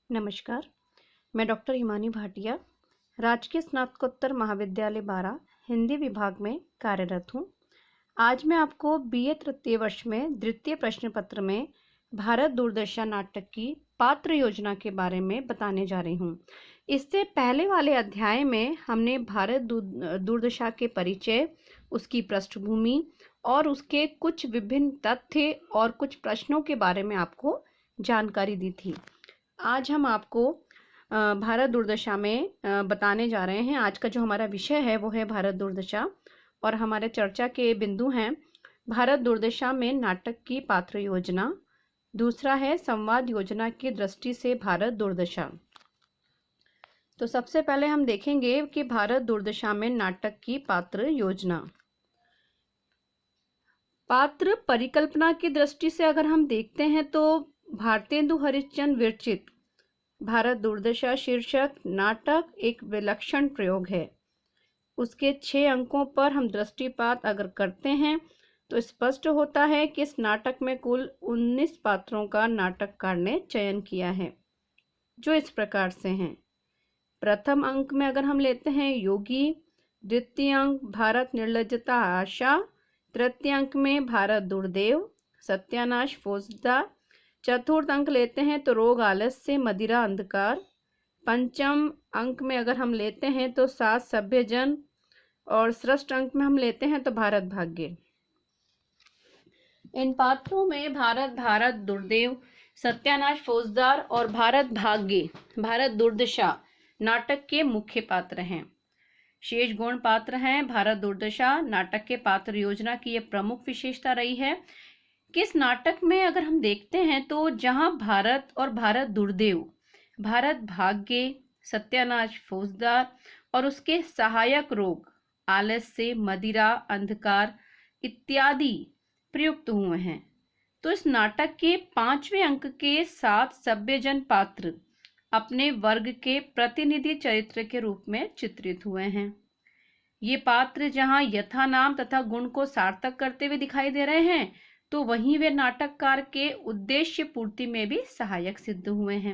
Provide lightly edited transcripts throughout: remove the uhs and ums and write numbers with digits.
नमस्कार, मैं डॉक्टर हिमानी भाटिया, राजकीय स्नातकोत्तर महाविद्यालय बारा, हिंदी विभाग में कार्यरत हूँ। आज मैं आपको बीए तृतीय वर्ष में द्वितीय प्रश्न पत्र में भारत दूरदर्शन नाटक की पात्र योजना के बारे में बताने जा रही हूँ। इससे पहले वाले अध्याय में हमने भारत दूरदर्शन के परिचय, उसकी पृष्ठभूमि और उसके कुछ विभिन्न तथ्य और कुछ प्रश्नों के बारे में आपको जानकारी दी थी। आज हम आपको भारत दूरदर्शन में बताने जा रहे हैं। आज का जो हमारा विषय है वो है भारत दूरदर्शन और हमारे चर्चा के बिंदु हैं भारत दूरदर्शन में नाटक की पात्र योजना, दूसरा है संवाद योजना की दृष्टि से भारत दूरदर्शन। तो सबसे पहले हम देखेंगे कि भारत दूरदर्शन में नाटक की पात्र योजना। पात्र परिकल्पना की दृष्टि से अगर हम देखते हैं तो भारतेंदु हरिश्चंद्र विरचित भारत दूरदर्शन शीर्षक नाटक एक विलक्षण प्रयोग है। उसके 6 अंकों पर हम दृष्टिपात अगर करते हैं तो स्पष्ट होता है कि इस नाटक में कुल 19 पात्रों का नाटककार ने चयन किया है, जो इस प्रकार से हैं। प्रथम अंक में अगर हम लेते हैं योगी, द्वितीय अंक भारत निर्लज्जता आशा, तृतीय अंक में भारत दुर्देव सत्यानाश फौजदार, चतुर्थ अंक लेते हैं तो रोग आलस्य मदिरा अंधकार, पंचम अंक में अगर हम लेते हैं तो सात सभ्यजन और षष्ठ अंक में हम लेते हैं तो भारत भाग्य। इन पात्रों में भारत दुर्देव सत्यानाश फौजदार और भारत भाग्य भारत दूरदर्शन नाटक के मुख्य पात्र हैं। शेष गौण पात्र हैं। भारत दूरदर्शन नाटक के पात्र योजना की यह प्रमुख विशेषता रही है। किस नाटक में अगर हम देखते हैं तो जहां भारत और भारत दुर्देव, भारत भाग्य, सत्यानाश फौजदार और उसके सहायक रोग आलस्य मदिरा अंधकार इत्यादि प्रयुक्त हुए हैं, तो इस नाटक के 5वें अंक के 7 सभ्यजन पात्र अपने वर्ग के प्रतिनिधि चरित्र के रूप में चित्रित हुए हैं। ये पात्र जहां यथा नाम तथा गुण को सार्थक करते हुए दिखाई दे रहे हैं, तो वहीं वे नाटककार के उद्देश्य पूर्ति में भी सहायक सिद्ध हुए हैं।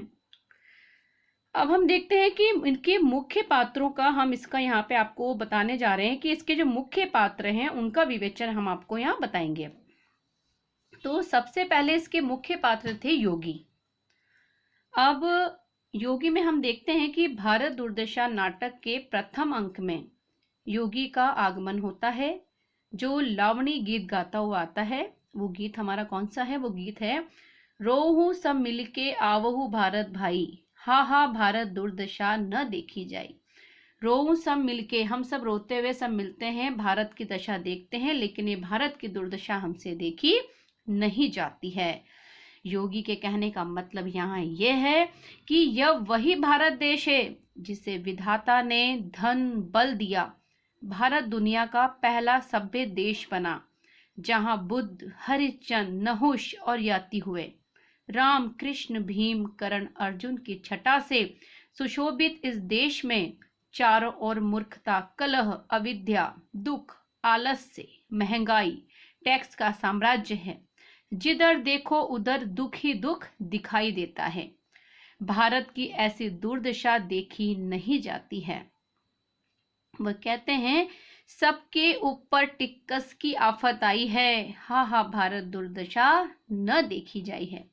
अब हम देखते हैं कि इनके मुख्य पात्रों का हम इसका यहाँ पे आपको बताने जा रहे हैं कि इसके जो मुख्य पात्र हैं उनका विवेचन हम आपको यहाँ बताएंगे। तो सबसे पहले इसके मुख्य पात्र थे योगी। अब योगी में हम देखते हैं कि भारत दूरदर्शन नाटक के प्रथम अंक में योगी का आगमन होता है, जो लावणी गीत गाता हुआ आता है। वो गीत हमारा कौन सा है? वो गीत है रोहू सब मिलके आवहू भारत भाई, हा हा भारत दुर्दशा न देखी जाई। रोहू सब मिलके, हम सब रोते हुए सब मिलते हैं, भारत की दशा देखते हैं, लेकिन ये भारत की दुर्दशा हमसे देखी नहीं जाती है। योगी के कहने का मतलब यहाँ यह है कि यह वही भारत देश है जिसे विधाता ने धन बल दिया। भारत दुनिया का पहला सभ्य देश बना, जहां बुद्ध, हरिश्चंद्र, नहुष और याति हुए। राम, कृष्ण, भीम, कर्ण, अर्जुन की छटा से सुशोभित इस देश में चारों ओर मूर्खता, कलह, अविद्या, दुख, आलस्य, महंगाई, टैक्स का साम्राज्य है। जिधर देखो उधर दुख ही दुख दिखाई देता है। भारत की ऐसी दुर्दशा देखी नहीं जाती है। वह कहते हैं सबके ऊपर टिक्कस की आफत आई है, हा हा भारत दुर्दशा न देखी जाई है।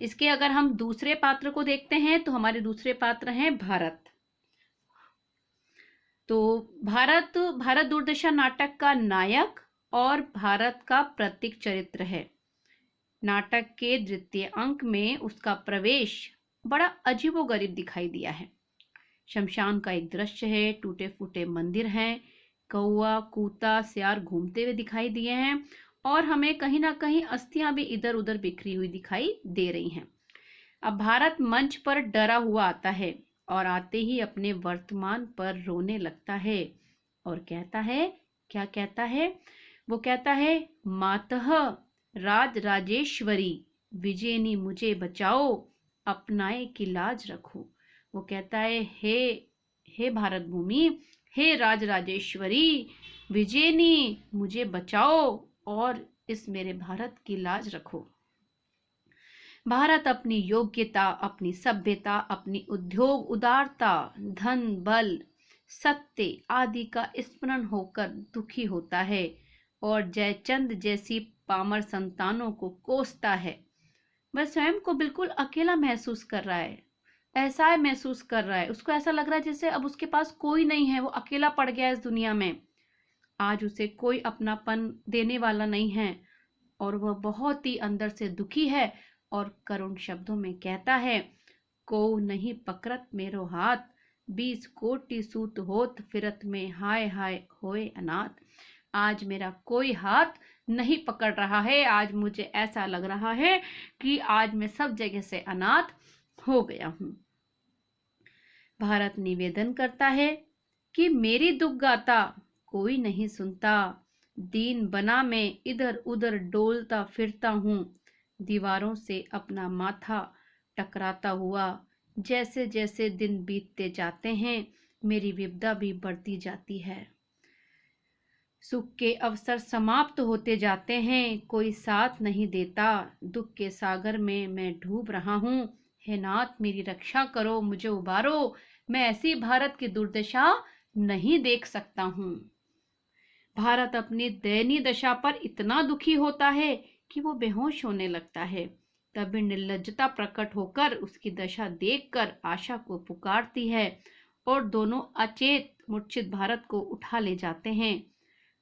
इसके अगर हम दूसरे पात्र को देखते हैं तो हमारे दूसरे पात्र हैं भारत। तो भारत दूरदर्शन नाटक का नायक और भारत का प्रतीक चरित्र है। नाटक के द्वितीय अंक में उसका प्रवेश बड़ा अजीबोगरीब दिखाई दिया है। शमशान का एक दृश्य है, टूटे फूटे मंदिर हैं, कौआ, कूता, सियार घूमते हुए दिखाई दिए हैं और हमें कहीं ना कहीं अस्थियां भी इधर उधर बिखरी हुई दिखाई दे रही हैं। अब भारत मंच पर डरा हुआ आता है और आते ही अपने वर्तमान पर रोने लगता है और कहता है, क्या कहता है? वो कहता है मातः राज राजेश्वरी विजयनी मुझे बचाओ, अपनाए की लाज रखो। वो कहता है हे भारत भूमि, हे राज राजेश्वरी विजयनी मुझे बचाओ और इस मेरे भारत की लाज रखो। भारत अपनी योग्यता, अपनी सभ्यता, अपनी उद्योग उदारता, धन बल, सत्य आदि का स्मरण होकर दुखी होता है और जयचंद जैसी पामर संतानों को कोसता है। वह स्वयं को बिल्कुल अकेला महसूस कर रहा है, असहाय महसूस कर रहा है। उसको ऐसा लग रहा है जैसे अब उसके पास कोई नहीं है, वो अकेला पड़ गया है इस दुनिया में। आज उसे कोई अपनापन देने वाला नहीं है और वह बहुत ही अंदर से दुखी है और करुण शब्दों में कहता है, को नहीं पकड़त मेरो हाथ, 20 कोटि सूत होत फिरत में, हाय हाय होए अनाथ। आज मेरा कोई हाथ नहीं पकड़ रहा है, आज मुझे ऐसा लग रहा है कि आज मैं सब जगह से अनाथ हो गया हूं। भारत निवेदन करता है कि मेरी दुख गाता कोई नहीं सुनता, दीन बना मैं इधर उधर डोलता फिरता हूँ, दीवारों से अपना माथा टकराता हुआ। जैसे जैसे दिन बीतते जाते हैं मेरी विपदा भी बढ़ती जाती है। सुख के अवसर समाप्त होते जाते हैं, कोई साथ नहीं देता, दुख के सागर में मैं डूब रहा हूँ। हे नाथ मेरी रक्षा करो, मुझे उबारो, मैं ऐसी भारत की दुर्दशा नहीं देख सकता हूँ। भारत अपनी दयनीय दशा पर इतना दुखी होता है कि वो बेहोश होने लगता है। तभी निर्लज्जता प्रकट होकर उसकी दशा देखकर आशा को पुकारती है और दोनों अचेत मूर्छित भारत को उठा ले जाते हैं।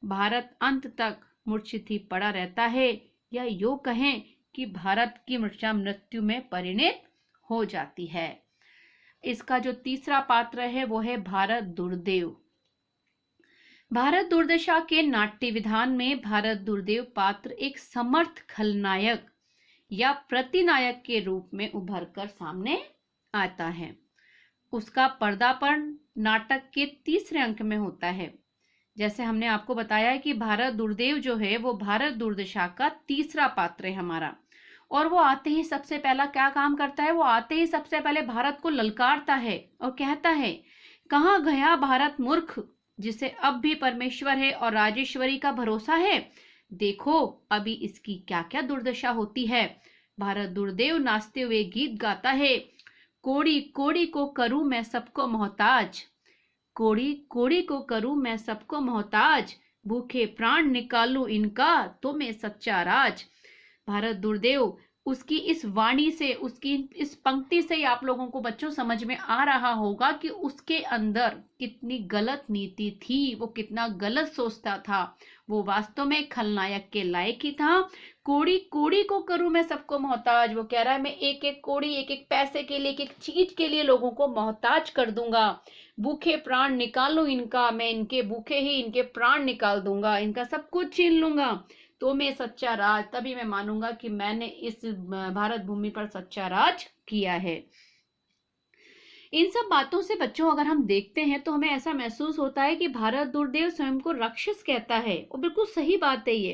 भारत अंत तक मूर्छित ही पड़ा रहता है, या यूं कहें कि भारत की मूर्छा मृत्यु में परिणत हो जाती है। इसका जो तीसरा पात्र है वो है भारत दुर्देव। भारत दुर्दशा के नाट्य विधान में भारत दुर्देव पात्र एक समर्थ खलनायक या प्रतिनायक के रूप में उभर कर सामने आता है। उसका पर्दापण नाटक के तीसरे अंक में होता है। जैसे हमने आपको बताया है कि भारत दुर्देव जो है वो भारत दुर्दशा का तीसरा पात्र है हमारा, और वो आते ही सबसे पहला क्या काम करता है, वो आते ही सबसे पहले भारत को ललकारता है और कहता है, कहाँ गया भारत मूर्ख, जिसे अब भी परमेश्वर है और राजेश्वरी का भरोसा है। देखो अभी इसकी क्या क्या दुर्दशा होती है। भारत दुर्देव नाचते हुए गीत गाता है, कोड़ी कोड़ी को करूं मैं सबको मोहताज, कोड़ी कोड़ी को करूं मैं सबको मोहताज, भूखे प्राण निकालूं इनका तो मैं सच्चा राज। भारत दुर्देव उसकी इस वाणी से, उसकी इस पंक्ति से ही आप लोगों को बच्चों समझ में आ रहा होगा कि उसके अंदर कितनी गलत नीति थी, वो कितना गलत सोचता था। वो वास्तव में खलनायक के लायक ही था। कोड़ी कोड़ी को करूं मैं सबको मोहताज, वो कह रहा है मैं एक एक कोड़ी, एक एक पैसे के लिए, एक एक चीज के लिए लोगों को मोहताज कर दूंगा। भूखे प्राण निकालूं इनका, मैं इनके भूखे ही इनके प्राण निकाल दूंगा, इनका सब कुछ छीन लूंगा तो मैं सच्चा राज, तभी मैं मानूंगा कि मैंने इस भारत भूमि पर सच्चा राज किया है। इन सब बातों से बच्चों अगर हम देखते हैं तो हमें ऐसा महसूस होता है कि भारत दुर्देव स्वयं को राक्षस कहता है, और बिल्कुल सही बात है ये।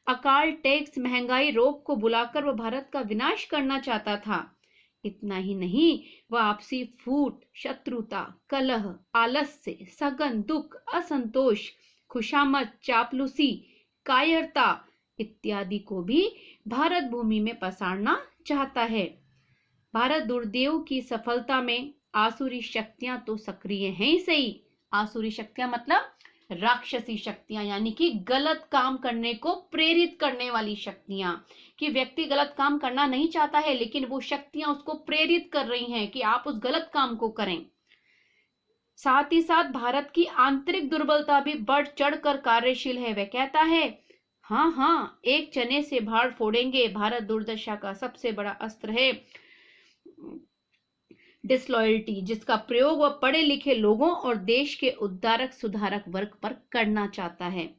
अकाल, टैक्स, महंगाई, रोग को बुलाकर वह भारत का विनाश करना चाहता था। इतना ही नहीं, वह आपसी फूट, शत्रुता, कलह, आलस्य, सघन दुख, असंतोष, खुशामद, चापलूसी, कायरता इत्यादि को भी भारत भूमि में पसारना चाहता है। भारत दुर्देव की सफलता में आसुरी शक्तियां तो सक्रिय हैं ही सही। आसुरी शक्तियां मतलब राक्षसी शक्तियां, यानी कि गलत काम करने को प्रेरित करने वाली शक्तियां, कि व्यक्ति गलत काम करना नहीं चाहता है लेकिन वो शक्तियां उसको प्रेरित कर रही हैं कि आप उस गलत काम को करें। साथ ही साथ भारत की आंतरिक दुर्बलता भी बढ़ चढ़कर कार्यशील है। वह कहता है, हाँ हाँ एक चने से भाड़ फोड़ेंगे। भारत दुर्दशा का सबसे बड़ा अस्त्र है डिसलॉयल्टी, जिसका प्रयोग वह पढ़े लिखे लोगों और देश के उद्धारक सुधारक वर्ग पर करना चाहता है।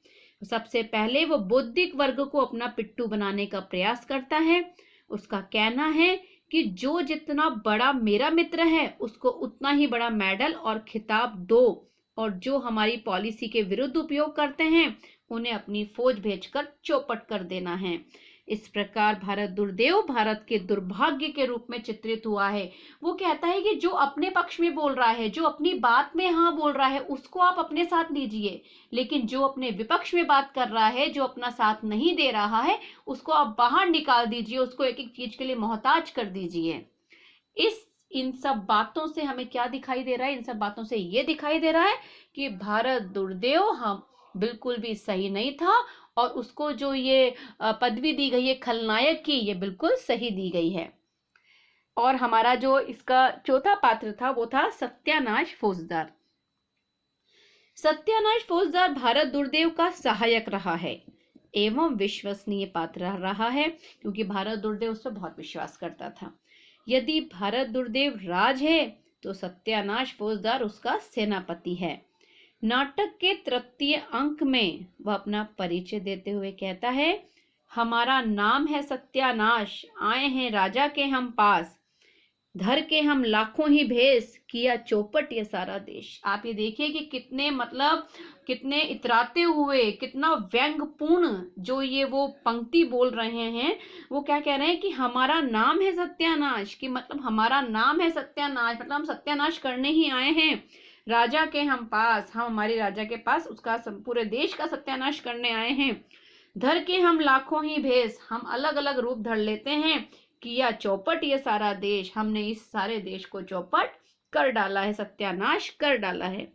सबसे पहले वह बौद्धिक वर्ग को अपना पिट्ठू बनाने का प्रयास करता है। उसका कहना है कि जो जितना बड़ा मेरा मित्र है उसको उतना ही बड़ा मेडल और खिताब दो, और जो हमारी पॉलिसी के विरुद्ध उपयोग करते हैं उन्हें अपनी फौज भेजकर चौपट कर देना है। इस प्रकार भारत दुर्देव भारत के दुर्भाग्य के रूप में चित्रित हुआ है। वो कहता है कि जो अपने पक्ष में बोल रहा है, जो अपनी बात में हाँ बोल रहा है, उसको आप अपने साथ लीजिए, लेकिन जो अपने विपक्ष में बात कर रहा है, जो अपना साथ नहीं दे रहा है, उसको आप बाहर निकाल दीजिए, उसको एक एक चीज के लिए मोहताज कर दीजिए। इन सब बातों से हमें क्या दिखाई दे रहा है? इन सब बातों से ये दिखाई दे रहा है कि भारत दुर्देव हम बिल्कुल भी सही नहीं था, और उसको जो ये पदवी दी गई है खलनायक की, ये बिल्कुल सही दी गई है। और हमारा जो इसका चौथा पात्र था वो था सत्यानाश फौजदार। सत्यानाश फौजदार भारत दुर्देव का सहायक रहा है एवं विश्वसनीय पात्र रहा है, क्योंकि भारत दुर्देव उस पर बहुत विश्वास करता था। यदि भारत दुर्देव राज है तो सत्यानाश फौजदार उसका सेनापति है। नाटक के तृतीय अंक में वह अपना परिचय देते हुए कहता है, हमारा नाम है सत्यानाश, आए हैं राजा के हम पास, धर के हम लाखों ही भेष, किया चौपट ये सारा देश। आप ये देखिए कि कितने इतराते हुए, कितना व्यंग्यपूर्ण जो ये वो पंक्ति बोल रहे हैं। वो क्या कह रहे हैं कि हमारा नाम है सत्यानाश, कि मतलब हमारा नाम है सत्यानाश, मतलब हम सत्यानाश करने ही आए हैं। राजा के हम पास, हम हमारे राजा के पास उसका पूरे देश का सत्यानाश करने आए हैं। धर के हम लाखों ही भेष, हम अलग अलग रूप धर लेते हैं। किया चौपट ये सारा देश, हमने इस सारे देश को चौपट कर डाला है, सत्यानाश कर डाला है।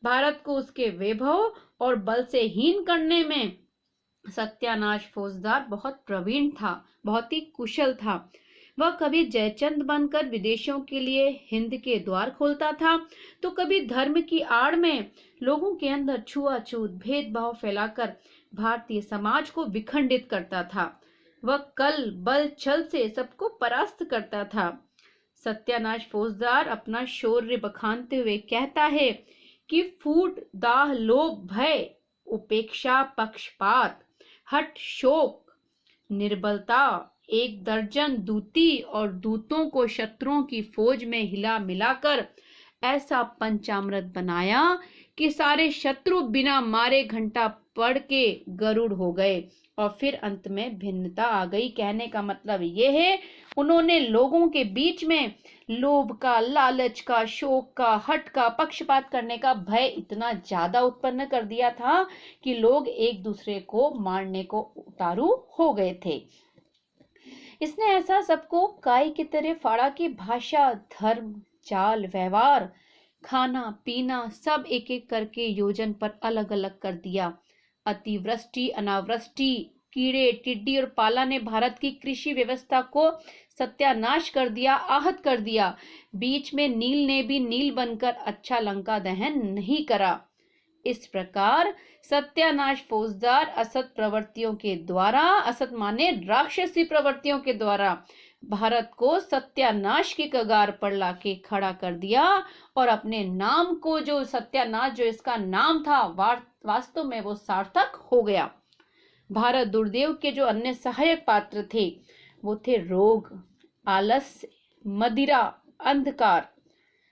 भारत को उसके वैभव और बल से हीन करने में सत्यानाश फौजदार बहुत प्रवीण था, बहुत ही कुशल था। वह कभी जयचंद बनकर विदेशियों के लिए हिंद के द्वार खोलता था, तो कभी धर्म की आड़ में लोगों के अंदर छुआछूत भेदभाव फैलाकर भारतीय समाज को विखंडित करता था। वह कल बल छल से सबको परास्त करता था। सत्यानाश फौजदार अपना शौर्य बखानते हुए कहता है कि फूट, दाह, लोभ, भय, उपेक्षा, पक्षपात, हठ, शोक, निर्बलता, 1 दर्जन दूती और दूतों को शत्रुओं की फौज में हिला मिलाकर ऐसा पंचामृत बनाया कि सारे शत्रु बिना मारे घंटा पड़ के गरुड़ हो गए, और फिर अंत में भिन्नता आ गई। कहने का मतलब ये है, उन्होंने लोगों के बीच में लोभ का, लालच का, शोक का, हठ का, पक्षपात करने का भय इतना ज्यादा उत्पन्न कर दिया था कि लोग एक दूसरे को मारने को उतारू हो गए थे। इसने ऐसा सबको काई की तरह फाड़ा कि भाषा, धर्म, चाल, व्यवहार, खाना पीना सब एक एक करके योजन पर अलग अलग कर दिया। अतिवृष्टि, अनावृष्टि, कीड़े, टिड्डी और पाला ने भारत की कृषि व्यवस्था को सत्यानाश कर दिया, आहत कर दिया। बीच में नील ने भी नील बनकर अच्छा लंका दहन नहीं करा। इस प्रकार सत्यानाश फौजदार असत प्रवृत्तियों के द्वारा, असत माने राक्षसी प्रवृत्तियों के द्वारा, भारत को सत्यानाश की कगार पर लाके खड़ा कर दिया, और अपने नाम को, जो सत्यानाश जो इसका नाम था, वास्तव में वो सार्थक हो गया। भारत दुर्देव के जो अन्य सहायक पात्र थे वो थे रोग, आलस्य, मदिरा, अंधकार।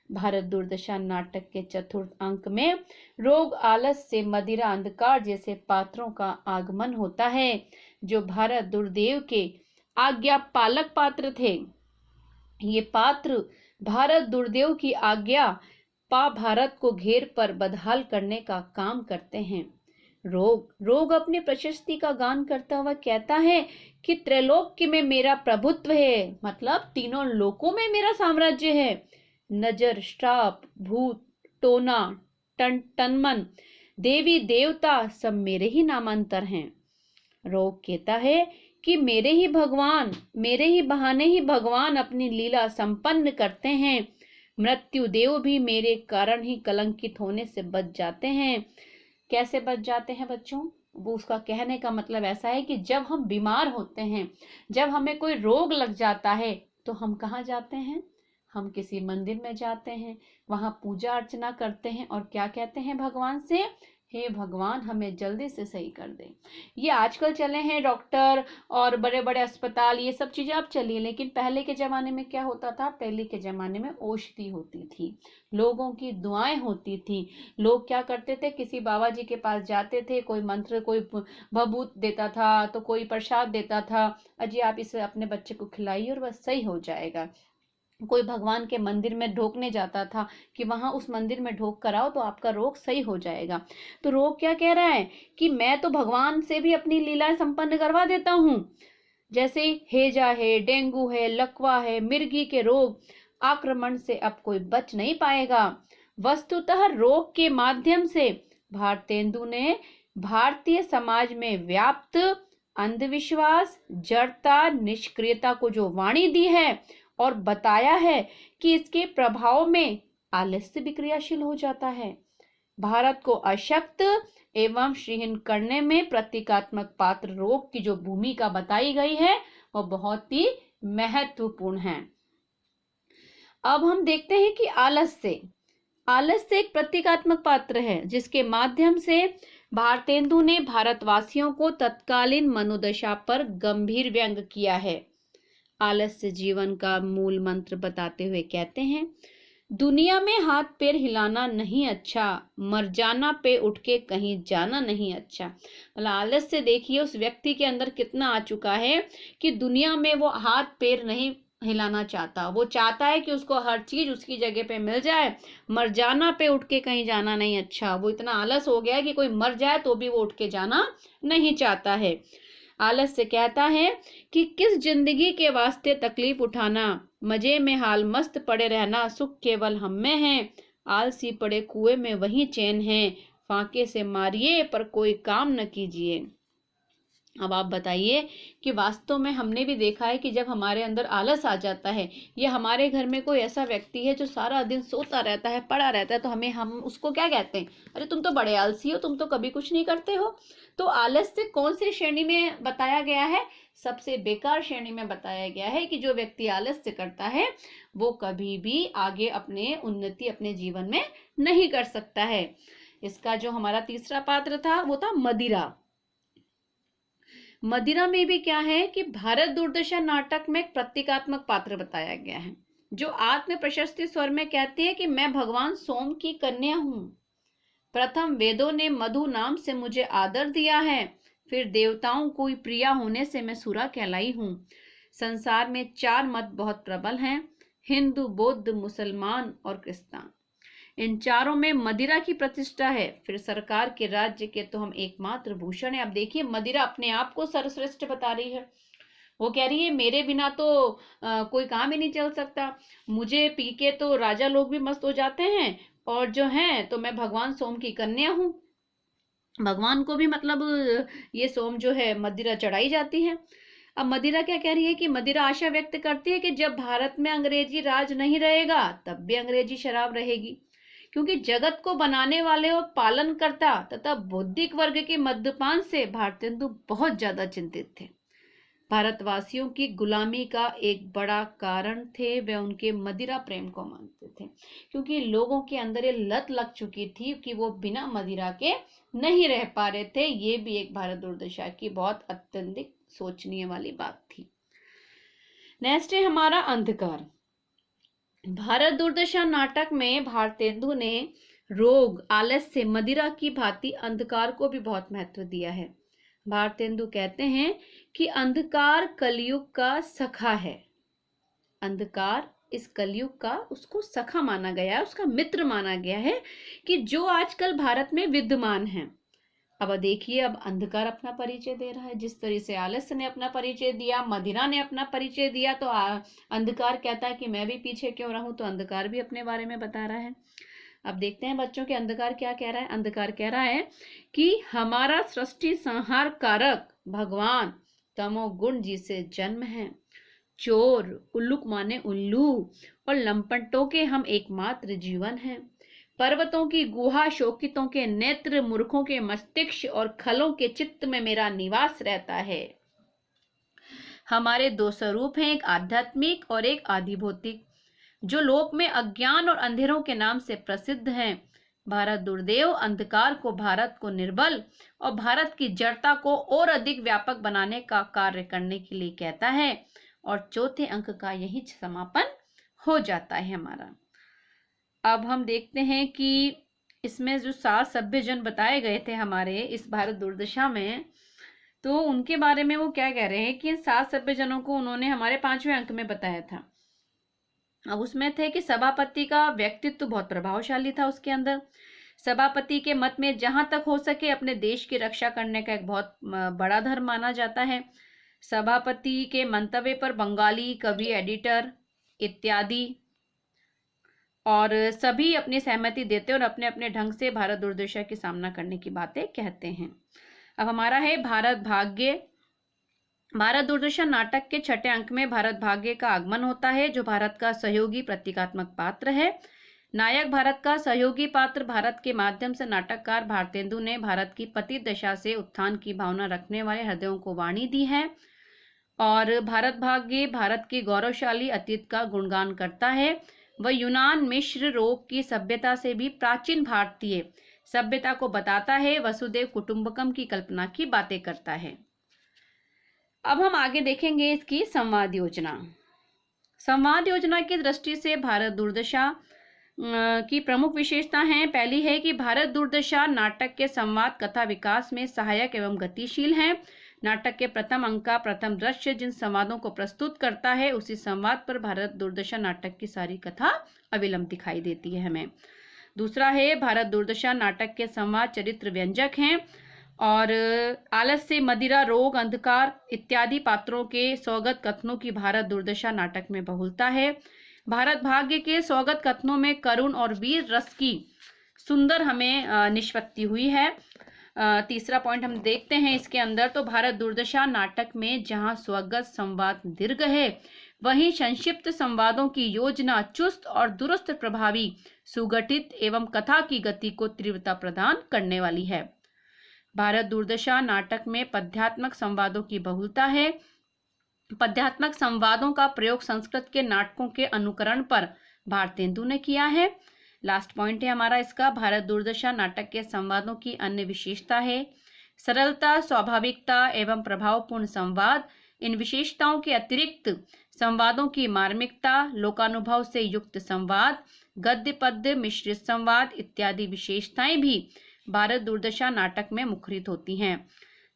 भारत दुर्दशा नाटक के चतुर्थ अंक में रोग, आलस्य, मदिरा, अंधकार जैसे पात्रों का आगमन होता है, जो भारत दुर्देव के आज्ञा पालक पात्र थे। ये पात्र भारत दुर्देव की आज्ञा पा भारत को घेर पर बदहाल करने का काम करते हैं। रोग अपनी प्रशस्ति का गान करता हुआ कहता है कि त्रैलोक्य में मेरा प्रभुत्व है, मतलब तीनों लोकों में मेरा साम्राज्य है। नजर, श्राप, भूत, टोना, तन्मन, देवी देवता सब मेरे ही नामांतर हैं। रोग कहता है कि मेरे ही बहाने ही भगवान अपनी लीला संपन्न करते हैं। मृत्यु देव भी मेरे कारण ही कलंकित होने से बच जाते हैं। कैसे बच जाते हैं बच्चों? वो उसका कहने का मतलब ऐसा है कि जब हम बीमार होते हैं, जब हमें कोई रोग लग जाता है, तो हम कहाँ जाते हैं? हम किसी मंदिर में जाते हैं, वहां पूजा अर्चना करते हैं और क्या कहते हैं भगवान से, हे भगवान हमें जल्दी से सही कर दे। ये आजकल चले हैं डॉक्टर और बड़े बड़े अस्पताल, ये सब चीजें अब चली, लेकिन पहले के जमाने में क्या होता था? पहले के जमाने में औषधि होती थी, लोगों की दुआएं होती थी। लोग क्या करते थे? किसी बाबा जी के पास जाते थे, कोई मंत्र, कोई भभूत देता था, तो कोई प्रसाद देता था, अजी आप इसे अपने बच्चे को खिलाइए और बस सही हो जाएगा। कोई भगवान के मंदिर में ढोकने जाता था कि वहां उस मंदिर में ढोक कर आओ तो आपका रोग सही हो जाएगा। तो रोग क्या कह रहा है कि मैं तो भगवान से भी अपनी लीलाएं संपन्न करवा देता हूं। जैसे हेजा है, डेंगू है, लकवा है, मिर्गी के रोग आक्रमण से अब कोई बच नहीं पाएगा। वस्तुतः रोग के माध्यम से भारतेंदु ने भारतीय समाज में व्याप्त अंधविश्वास, जड़ता, निष्क्रियता को जो वाणी दी है और बताया है कि इसके प्रभाव में आलस्य भी क्रियाशील हो जाता है। भारत को अशक्त एवं श्रीहीन करने में प्रतीकात्मक पात्र रोग की जो भूमिका बताई गई है वह बहुत ही महत्वपूर्ण है। अब हम देखते हैं कि आलस्य एक प्रतीकात्मक पात्र है जिसके माध्यम से भारतेंदु ने भारतवासियों को तत्कालीन मनोदशा पर गंभीर व्यंग किया है। आलस्य जीवन का मूल मंत्र बताते हुए कहते हैं, दुनिया में हाथ पैर हिलाना नहीं अच्छा, मर जाना पे उठ के कहीं जाना नहीं अच्छा। मतलब आलस्य देखिए उस व्यक्ति के अंदर कितना आ चुका है कि दुनिया में वो हाथ पैर नहीं हिलाना चाहता, वो चाहता है कि उसको हर चीज उसकी जगह पे मिल जाए, मर जाना पे उठ के कहीं जाना नहीं अच्छा। वो इतना आलस हो गया है कि कोई मर जाए तो भी वो उठ के जाना नहीं चाहता है। आलस्य कहता है कि किस जिंदगी के वास्ते तकलीफ उठाना, मजे में हाल मस्त पड़े रहना, सुख केवल हम में है, आलसी पड़े कुएं में वही चैन है, फाके से मारिए पर कोई काम न कीजिए। अब आप बताइए कि वास्तव में हमने भी देखा है कि जब हमारे अंदर आलस आ जाता है या हमारे घर में कोई ऐसा व्यक्ति है जो सारा दिन सोता रहता है, पड़ा रहता है, तो हम उसको क्या कहते हैं? अरे तुम तो बड़े आलसी हो, तुम तो कभी कुछ नहीं करते हो। तो आलस्य कौन सी श्रेणी में बताया गया है? सबसे बेकार श्रेणी में बताया गया है कि जो व्यक्ति आलस्य करता है वो कभी भी आगे अपने उन्नति अपने जीवन में नहीं कर सकता है। इसका जो हमारा तीसरा पात्र था वो था मदिरा। मदिरा में भी क्या है कि भारत दुर्दशा नाटक में एक प्रतीकात्मक पात्र बताया गया है जो आत्म प्रशस्ति स्वर में कहती है कि मैं भगवान सोम की कन्या हूं। प्रथम वेदों ने मधु नाम से मुझे आदर दिया है, फिर देवताओं को प्रिया होने से मैं सुरा कहलाई हूं। संसार में 4 मत बहुत प्रबल हैं, हिंदू, बौद्ध, मुसलमान और क्रिस्तान। इन चारों में मदिरा की प्रतिष्ठा है, फिर सरकार के राज्य के तो हम एकमात्र भूषण है। अब देखिए मदिरा अपने आप को सर्वश्रेष्ठ बता रही है। वो कह रही है मेरे बिना तो कोई काम ही नहीं चल सकता, मुझे पी के तो राजा लोग भी मस्त हो जाते हैं, और जो है तो मैं भगवान सोम की कन्या हूँ। भगवान को भी मतलब ये सोम जो है मदिरा चढ़ाई जाती है। अब मदिरा क्या कह रही है कि मदिरा आशा व्यक्त करती है कि जब भारत में अंग्रेजी राज नहीं रहेगा तब भी अंग्रेजी शराब रहेगी, क्योंकि जगत को बनाने वाले और पालनकर्ता तथा बौद्धिक वर्ग के मद्यपान से भारतेंदु बहुत ज्यादा चिंतित थे। भारतवासियों की गुलामी का एक बड़ा कारण थे वे उनके मदिरा प्रेम को मानते थे, क्योंकि लोगों के अंदर ये लत लग चुकी थी कि वो बिना मदिरा के नहीं रह पा रहे थे। ये भी एक भारत दुर्दशा की बहुत अत्यंतिक सोचनीय वाली बात थी। नेक्स्ट है हमारा अंधकार। भारत दुर्दशा नाटक में भारतेंदु ने रोग, आलस्य, मदिरा की भांति अंधकार को भी बहुत महत्व दिया है। भारतेंदु कहते हैं कि अंधकार कलयुग का सखा है। अंधकार इस कलयुग का उसको सखा माना गया है, उसका मित्र माना गया है कि जो आजकल भारत में विद्यमान है। अब देखिए अब अंधकार अपना परिचय दे रहा है, जिस तरह से आलस्य ने अपना परिचय दिया, मदिरा ने अपना परिचय दिया, तो अंधकार कहता है कि मैं भी पीछे क्यों रहूं, तो अंधकार भी अपने बारे में बता रहा है। अब देखते हैं बच्चों के अंधकार क्या कह रहा है। अंधकार कह रहा है कि हमारा सृष्टि संहार कारक भगवान तमोगुण जी से जन्म है। चोर, उल्लुक माने उल्लू और लंपटों के हम एकमात्र जीवन हैं। पर्वतों की गुहा, शोकितों के नेत्र, मूर्खों के मस्तिष्क और खलों के चित्त में मेरा निवास रहता है। हमारे 2 स्वरूप हैं, एक आध्यात्मिक और एक आधिभौतिक, जो लोक में अज्ञान और अंधेरों के नाम से प्रसिद्ध हैं। भारत दुर्देव अंधकार को भारत को निर्बल और भारत की जड़ता को और अधिक व्यापक बनाने का कार्य करने के लिए कहता है। और चौथे अंक का यही समापन हो जाता है हमारा। अब हम देखते हैं कि इसमें जो 7 सभ्य जन बताए गए थे हमारे इस भारत दुर्दशा में, तो उनके बारे में वो क्या कह रहे हैं कि इन 7 सभ्य जनों को उन्होंने हमारे 5वें अंक में बताया था। अब उसमें थे कि सभापति का व्यक्तित्व बहुत प्रभावशाली था उसके अंदर। सभापति के मत में जहां तक हो सके अपने देश की रक्षा करने का एक बहुत बड़ा धर्म माना जाता है। सभापति के मंतव्य पर बंगाली कवि, एडिटर इत्यादि और सभी अपनी सहमति देते और अपने अपने ढंग से भारत दुर्दशा की सामना करने की बातें कहते हैं। अब हमारा है भारत भाग्य। भारत दुर्दशा नाटक के 6ठे अंक में भारत भाग्य का आगमन होता है, जो भारत का सहयोगी प्रतीकात्मक पात्र है। नायक भारत का सहयोगी पात्र भारत के माध्यम से नाटककार भारतेंदु ने भारत की पतित दशा से उत्थान की भावना रखने वाले हृदयों को वाणी दी है। और भारत भाग्य भारत के गौरवशाली अतीत का गुणगान करता है। वह यूनान, मिस्र, रोम की सभ्यता से भी प्राचीन भारतीय सभ्यता को बताता है। वसुदेव कुटुंबकम की कल्पना की बातें करता है। अब हम आगे देखेंगे इसकी संवाद योजना। संवाद योजना की दृष्टि से भारत दुर्दशा की प्रमुख विशेषता है। पहली है कि भारत दुर्दशा नाटक के संवाद कथा विकास में सहायक एवं गतिशील है। नाटक के प्रथम अंक का प्रथम दृश्य जिन संवादों को प्रस्तुत करता है, उसी संवाद पर भारत दुर्दशा नाटक की सारी कथा अविलंब दिखाई देती है हमें। दूसरा है भारत दुर्दशा नाटक के संवाद चरित्र व्यंजक हैं और आलस्य, मदिरा, रोग, अंधकार इत्यादि पात्रों के स्वगत कथनों की भारत दुर्दशा नाटक में बहुलता है। भारत भाग्य के स्वगत कथनों में करुण और वीर रस की सुंदर हमें निष्पत्ति हुई है। तीसरा पॉइंट हम देखते हैं इसके अंदर, तो भारत दुर्दशा नाटक में जहां स्वगत संवाद दीर्घ है, वहीं संक्षिप्त संवादों की योजना चुस्त और दुरुस्त, प्रभावी, सुगठित एवं कथा की गति को तीव्रता प्रदान करने वाली है। भारत दुर्दशा नाटक में पद्यात्मक संवादों की बहुलता है। पद्यात्मक संवादों का प्रयोग संस्कृत के नाटकों के अनुकरण पर भारतेंदु ने किया है। लास्ट पॉइंट है हमारा इसका, भारत दुर्दशा नाटक के संवादों की अन्य विशेषता है सरलता, स्वाभाविकता एवं प्रभावपूर्ण संवाद। इन विशेषताओं के अतिरिक्त संवादों की मार्मिकता, लोकानुभव से युक्त संवाद, गद्य पद्य मिश्रित संवाद इत्यादि विशेषताएं भी भारत दुर्दशा नाटक में मुखरित होती हैं।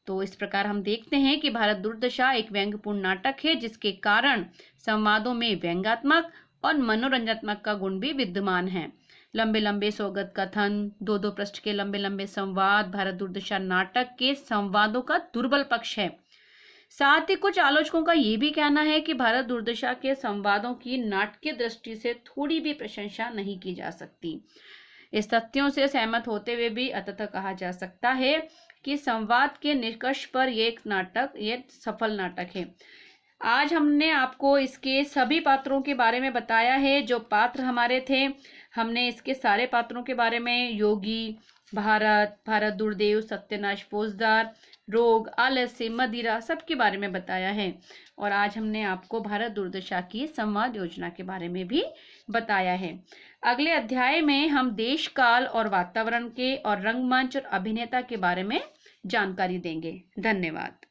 तो इस प्रकार हम देखते हैं कि भारत दुर्दशा एक व्यंग्यपूर्ण नाटक है, जिसके कारण संवादों में व्यंग्यात्मक और मनोरंजनात्मक का गुण भी विद्यमान है। लंबे लंबे स्वगत कथन, 2-2 पृष्ठ के लंबे लंबे संवाद भारत दुर्दशा नाटक के संवादों का दुर्बल पक्ष है। साथ ही कुछ आलोचकों का ये भी कहना है कि भारत दुर्दशा के संवादों की नाटकीय दृष्टि से थोड़ी भी प्रशंसा नहीं की जा सकती। इस तथ्यों से सहमत होते हुए भी अंततः कहा जा सकता है कि संवाद के निष्कर्ष पर ये सफल नाटक है। आज हमने आपको इसके सभी पात्रों के बारे में बताया है। जो पात्र हमारे थे, हमने इसके सारे पात्रों के बारे में योगी, भारत दुर्देव, सत्यानाश फौजदार, रोग, आलस्य, मदिरा सबके बारे में बताया है। और आज हमने आपको भारत दुर्दशा की संवाद योजना के बारे में भी बताया है। अगले अध्याय में हम देश, काल और वातावरण के और रंगमंच और अभिनेता के बारे में जानकारी देंगे। धन्यवाद।